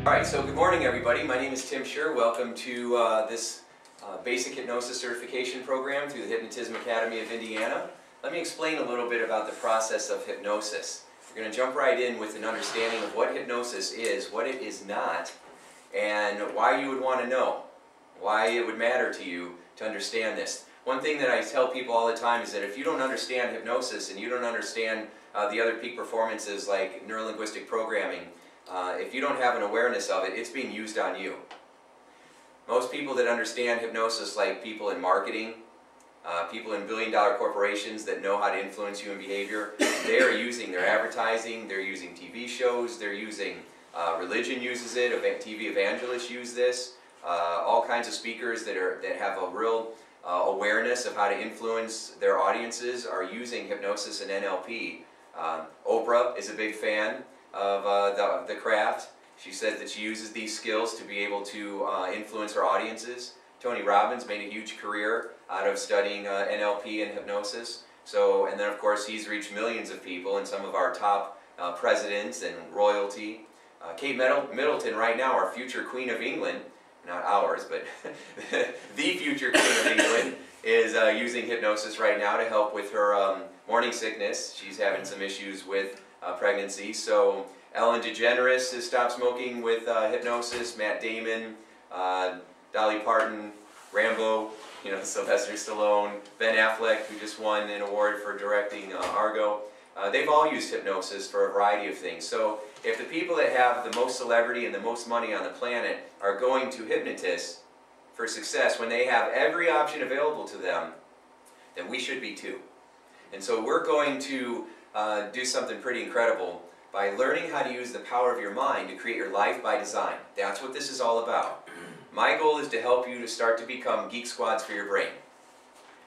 Alright, so good morning everybody. My name is Tim Shurr. Welcome to this basic hypnosis certification program through the Hypnotism Academy of Indiana. Let me explain a little bit about the process of hypnosis. We're going to jump right in with an understanding of what hypnosis is, what it is not, and why you would want to know, why it would matter to you to understand this. One thing that I tell people all the time is that if you don't understand hypnosis and you don't understand the other peak performances like neurolinguistic programming, if you don't have an awareness of it, it's being used on you. Most people that understand hypnosis, like people in marketing, people in billion-dollar corporations that know how to influence human behavior, they are using their advertising, they're using TV shows, they're using, religion uses it, TV evangelists use this, all kinds of speakers that have a real awareness of how to influence their audiences are using hypnosis and NLP. Oprah is a big fan of the craft. She says that she uses these skills to be able to influence her audiences. Tony Robbins made a huge career out of studying NLP and hypnosis. So, and then of course he's reached millions of people, and some of our top presidents and royalty. Kate Middleton right now, our future Queen of England, not ours, but the future Queen of England, is using hypnosis right now to help with her morning sickness. She's having some issues with pregnancy. So Ellen DeGeneres has stopped smoking with hypnosis. Matt Damon, Dolly Parton, Rambo, Sylvester Stallone, Ben Affleck, who just won an award for directing Argo. They've all used hypnosis for a variety of things. So if the people that have the most celebrity and the most money on the planet are going to hypnotists for success when they have every option available to them, then we should be too. And so we're going to do something pretty incredible by learning how to use the power of your mind to create your life by design. That's what this is all about. My goal is to help you to start to become geek squads for your brain,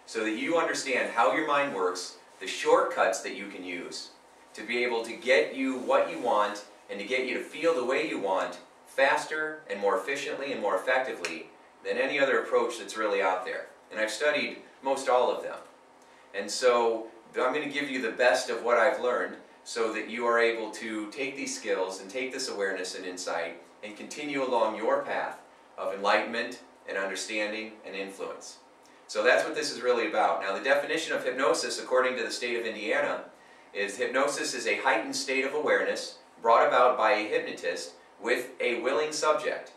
so that you understand how your mind works, the shortcuts that you can use to be able to get you what you want and to get you to feel the way you want faster and more efficiently and more effectively than any other approach that's really out there. And I've studied most all of them. And so I'm going to give you the best of what I've learned so that you are able to take these skills and take this awareness and insight and continue along your path of enlightenment and understanding and influence. So that's what this is really about. Now, the definition of hypnosis, according to the state of Indiana, is hypnosis is a heightened state of awareness brought about by a hypnotist with a willing subject.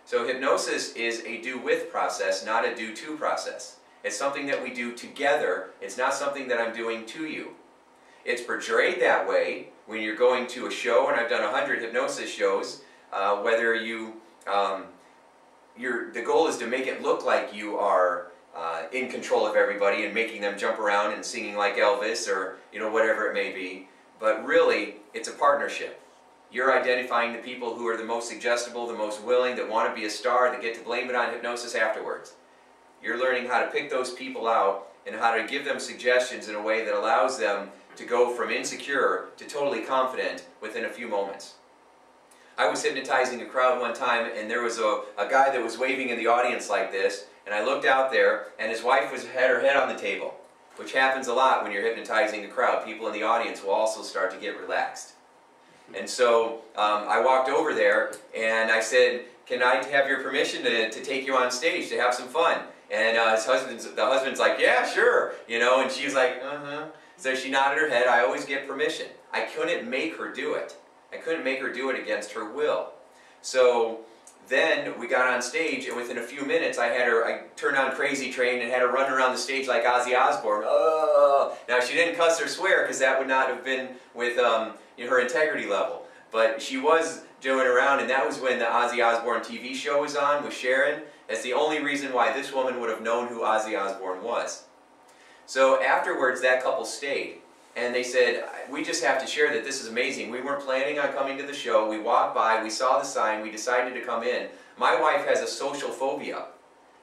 So hypnosis is a do-with process, not a do-to process. It's something that we do together. It's not something that I'm doing to you. It's portrayed that way when you're going to a show, and I've done 100 hypnosis shows, whether you, the goal is to make it look like you are in control of everybody and making them jump around and singing like Elvis or whatever it may be. But really, it's a partnership. You're identifying the people who are the most suggestible, the most willing, that want to be a star, that get to blame it on hypnosis afterwards. You're learning how to pick those people out and how to give them suggestions in a way that allows them to go from insecure to totally confident within a few moments. I was hypnotizing a crowd one time, and there was a guy that was waving in the audience like this, and I looked out there, and his wife had her head on the table, which happens a lot when you're hypnotizing a crowd. People in the audience will also start to get relaxed. And so I walked over there, and I said, "Can I have your permission to take you on stage, to have some fun?" And the husband's like, "Yeah, sure," and she's like, "Uh-huh." So she nodded her head. I always get permission. I couldn't make her do it. I couldn't make her do it against her will. So then we got on stage, and within a few minutes I turned on Crazy Train and had her run around the stage like Ozzy Osbourne. Oh! Now she didn't cuss or swear, because that would not have been with her integrity level. But she was doing around, and that was when the Ozzy Osbourne TV show was on with Sharon. That's the only reason why this woman would have known who Ozzy Osbourne was. So afterwards, that couple stayed, and they said, "We just have to share that this is amazing. We weren't planning on coming to the show. We walked by, we saw the sign, we decided to come in. My wife has a social phobia.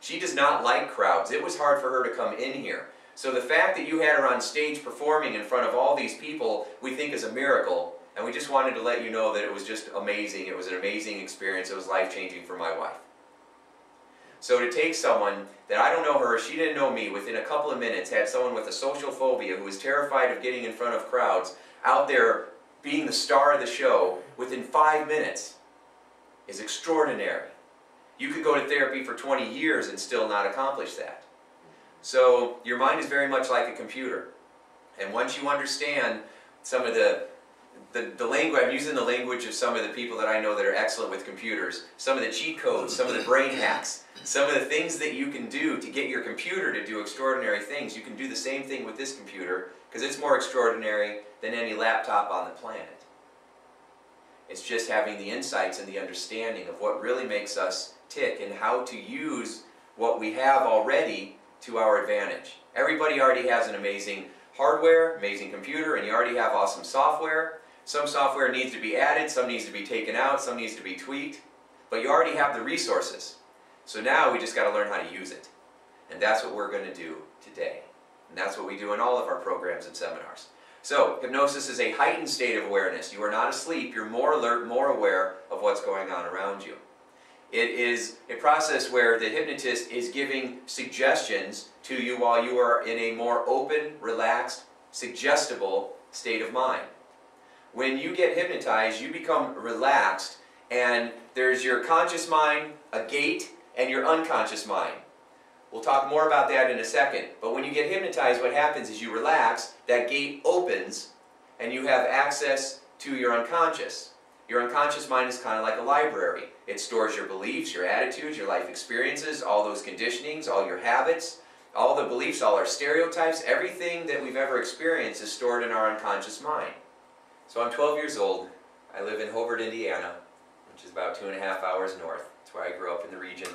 She does not like crowds. It was hard for her to come in here. So the fact that you had her on stage performing in front of all these people, we think is a miracle, and we just wanted to let you know that it was just amazing. It was an amazing experience. It was life-changing for my wife." So to take someone that I don't know her, she didn't know me, within a couple of minutes had someone with a social phobia who was terrified of getting in front of crowds out there being the star of the show within 5 minutes. is extraordinary. You could go to therapy for 20 years and still not accomplish that. So your mind is very much like a computer. And once you understand some of the language, I'm using the language of some of the people that I know that are excellent with computers, some of the cheat codes, some of the brain hacks, some of the things that you can do to get your computer to do extraordinary things. You can do the same thing with this computer because it's more extraordinary than any laptop on the planet. It's just having the insights and the understanding of what really makes us tick and how to use what we have already to our advantage. Everybody already has an amazing hardware, amazing computer, and you already have awesome software. Some software needs to be added, some needs to be taken out, some needs to be tweaked, but you already have the resources. So now we just got to learn how to use it. And that's what we're going to do today. And that's what we do in all of our programs and seminars. So, hypnosis is a heightened state of awareness. You are not asleep, you're more alert, more aware of what's going on around you. It is a process where the hypnotist is giving suggestions to you while you are in a more open, relaxed, suggestible state of mind. When you get hypnotized, you become relaxed, and there's your conscious mind, a gate, and your unconscious mind. We'll talk more about that in a second. But when you get hypnotized, what happens is you relax, that gate opens, and you have access to your unconscious. Your unconscious mind is kind of like a library. It stores your beliefs, your attitudes, your life experiences, all those conditionings, all your habits, all the beliefs, all our stereotypes, everything that we've ever experienced is stored in our unconscious mind. So I'm 12 years old. I live in Hobart, Indiana, which is about 2.5 hours north. That's where I grew up in the region.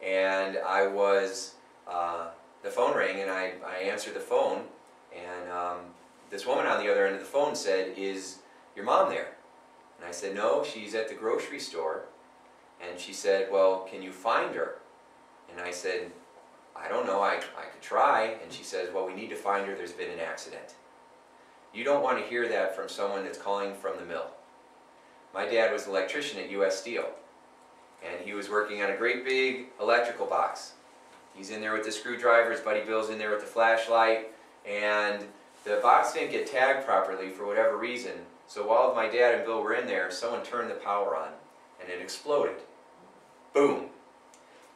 And I was, the phone rang and I answered the phone, and this woman on the other end of the phone said, "Is your mom there?" And I said, "No, she's at the grocery store." And she said, "Well, can you find her?" And I said, "I don't know, I could try." And she says, "Well, we need to find her, there's been an accident." You don't want to hear that from someone that's calling from the mill. My dad was an electrician at U.S. Steel, and he was working on a great big electrical box. He's in there with the screwdriver, his buddy Bill's in there with the flashlight, and the box didn't get tagged properly for whatever reason. So while my dad and Bill were in there, someone turned the power on, and it exploded. Boom!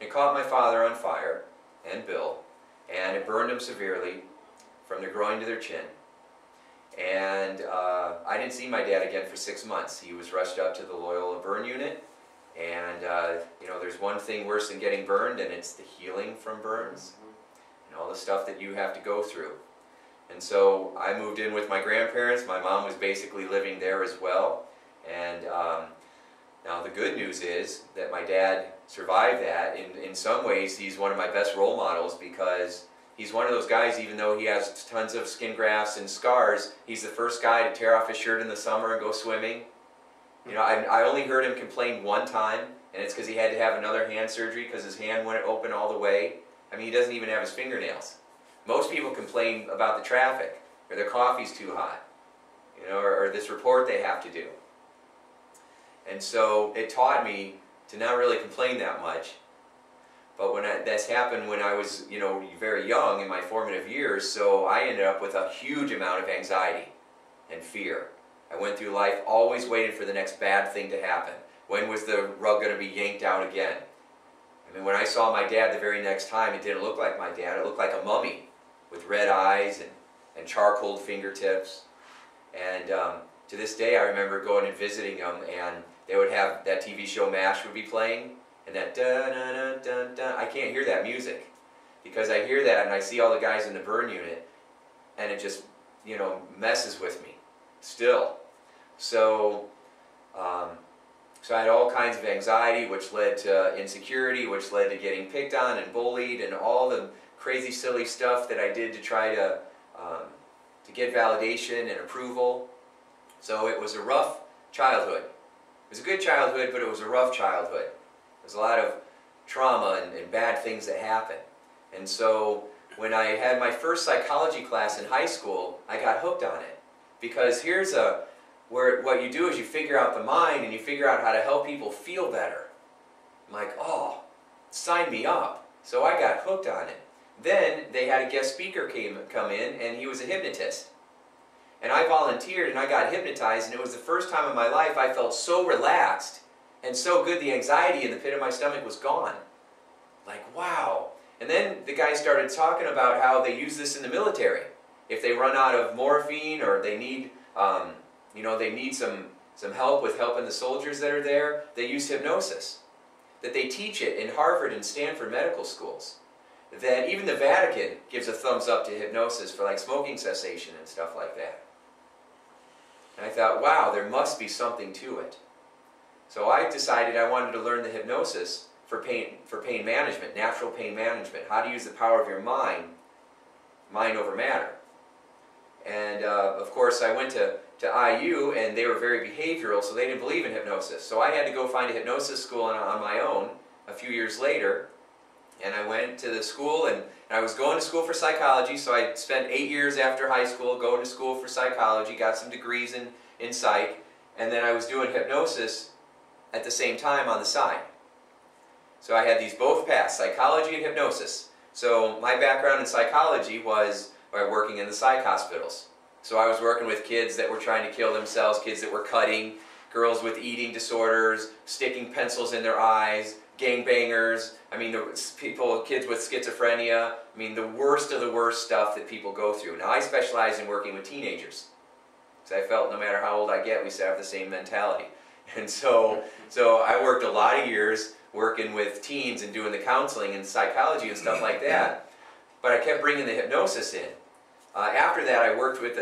It caught my father on fire, and Bill, and it burned them severely from their groin to their chin. And I didn't see my dad again for 6 months. He was rushed up to the Loyola burn unit, and you know, there's one thing worse than getting burned, and it's the healing from burns, and all the stuff that you have to go through. And so I moved in with my grandparents. My mom was basically living there as well. And now the good news is that my dad survived that. In some ways, he's one of my best role models because he's one of those guys, even though he has tons of skin grafts and scars, he's the first guy to tear off his shirt in the summer and go swimming. You know, I only heard him complain one time, and it's because he had to have another hand surgery because his hand wouldn't open all the way. I mean, he doesn't even have his fingernails. Most people complain about the traffic, or their coffee's too hot, you know, or this report they have to do. And so it taught me to not really complain that much. But that's happened when I was, you know, very young in my formative years, so I ended up with a huge amount of anxiety and fear. I went through life always waiting for the next bad thing to happen. When was the rug going to be yanked out again? I mean, when I saw my dad the very next time, it didn't look like my dad. It looked like a mummy with red eyes and charcoal fingertips. And to this day, I remember going and visiting them, and they would have that TV show MASH would be playing, and that da-na-na-dun-dun. I can't hear that music because I hear that and I see all the guys in the burn unit, and it just, you know, messes with me still. So, so I had all kinds of anxiety, which led to insecurity, which led to getting picked on and bullied, and all the crazy, silly stuff that I did to try to get validation and approval. So it was a rough childhood. It was a good childhood, but it was a rough childhood. There's a lot of trauma and bad things that happen. And so when I had my first psychology class in high school, I got hooked on it. Because here's where what you do is you figure out the mind and you figure out how to help people feel better. I'm like, oh, sign me up. So I got hooked on it. Then they had a guest speaker come in, and he was a hypnotist. And I volunteered and I got hypnotized, and it was the first time in my life I felt so relaxed And so good, the anxiety in the pit of my stomach was gone. Like, wow. And then the guy started talking about how they use this in the military. If they run out of morphine or they need, they need some help with helping the soldiers that are there, they use hypnosis. That they teach it in Harvard and Stanford medical schools. That even the Vatican gives a thumbs up to hypnosis for like smoking cessation and stuff like that. And I thought, wow, there must be something to it. So I decided I wanted to learn the hypnosis for pain management, natural pain management, how to use the power of your mind over matter. And of course I went to IU, and they were very behavioral, so they didn't believe in hypnosis. So I had to go find a hypnosis school on my own a few years later. And I went to the school, and I was going to school for psychology, so I spent 8 years after high school going to school for psychology, got some degrees in psych, and then I was doing hypnosis at the same time on the side. So I had these both paths, psychology and hypnosis. So my background in psychology was by working in the psych hospitals. So I was working with kids that were trying to kill themselves, kids that were cutting, girls with eating disorders, sticking pencils in their eyes, gangbangers, I mean, kids with schizophrenia, I mean, the worst of the worst stuff that people go through. Now, I specialize in working with teenagers, because I felt no matter how old I get, we still have the same mentality. And so I worked a lot of years working with teens and doing the counseling and psychology and stuff like that, but I kept bringing the hypnosis in. After that, I worked with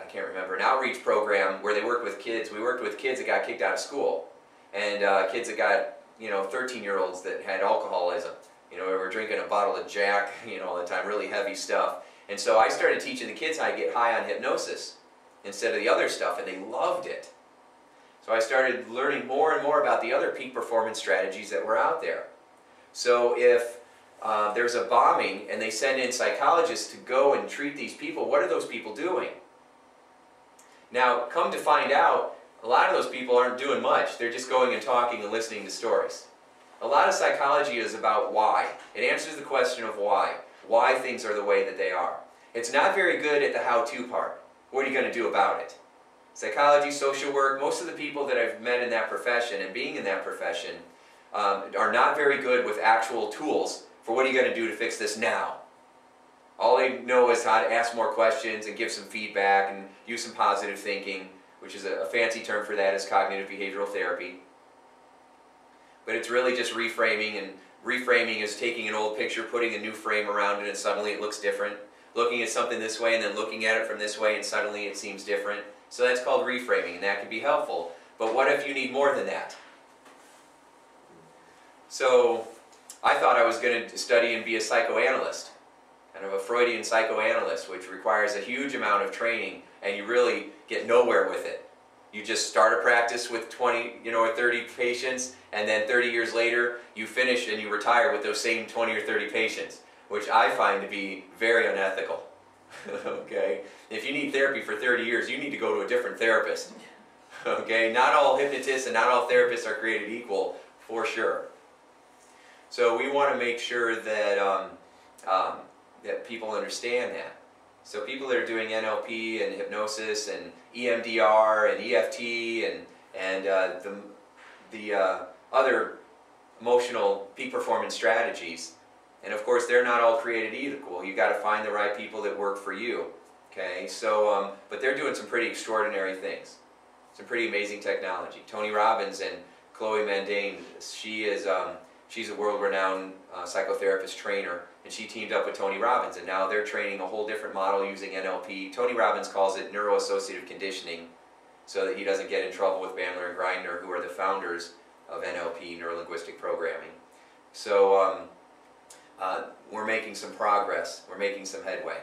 I can't remember, an outreach program where they worked with kids. We worked with kids that got kicked out of school, and kids that got, 13-year-olds that had alcoholism. We were drinking a bottle of Jack, all the time, really heavy stuff. And so I started teaching the kids how to get high on hypnosis instead of the other stuff, and they loved it. So I started learning more and more about the other peak performance strategies that were out there. So if there's a bombing and they send in psychologists to go and treat these people, what are those people doing? Now, come to find out, a lot of those people aren't doing much. They're just going and talking and listening to stories. A lot of psychology is about why. It answers the question of why things are the way that they are. It's not very good at the how-to part. What are you going to do about it? Psychology, social work, most of the people that I've met in that profession and being in that profession are not very good with actual tools for what are you going to do to fix this now. All they know is how to ask more questions and give some feedback and use some positive thinking, which is a fancy term for that is cognitive behavioral therapy. But it's really just reframing, and reframing is taking an old picture, putting a new frame around it, and suddenly it looks different. Looking at something this way and then looking at it from this way, and suddenly it seems different. So that's called reframing, and that can be helpful. But what if you need more than that? So I thought I was going to study and be a psychoanalyst, kind of a Freudian psychoanalyst, which requires a huge amount of training, and you really get nowhere with it. You just start a practice with 20, or 30 patients, and then 30 years later, you finish and you retire with those same 20 or 30 patients, which I find to be very unethical. Okay? If you need therapy for 30 years, you need to go to a different therapist. Okay? Not all hypnotists and not all therapists are created equal, for sure. So we want to make sure that that people understand that. So people that are doing NLP and hypnosis and EMDR and EFT and the other emotional peak performance strategies, and of course they're not all created equal. You got to find the right people that work for you. Okay, so but they're doing some pretty extraordinary things, some pretty amazing technology. Tony Robbins and Chloe Mendane, she's a world-renowned psychotherapist trainer, and she teamed up with Tony Robbins, and now they're training a whole different model using NLP. Tony Robbins calls it neuroassociative conditioning, so that he doesn't get in trouble with Bandler and Grinder, who are the founders of NLP, neuro-linguistic programming. So we're making some progress. We're making some headway.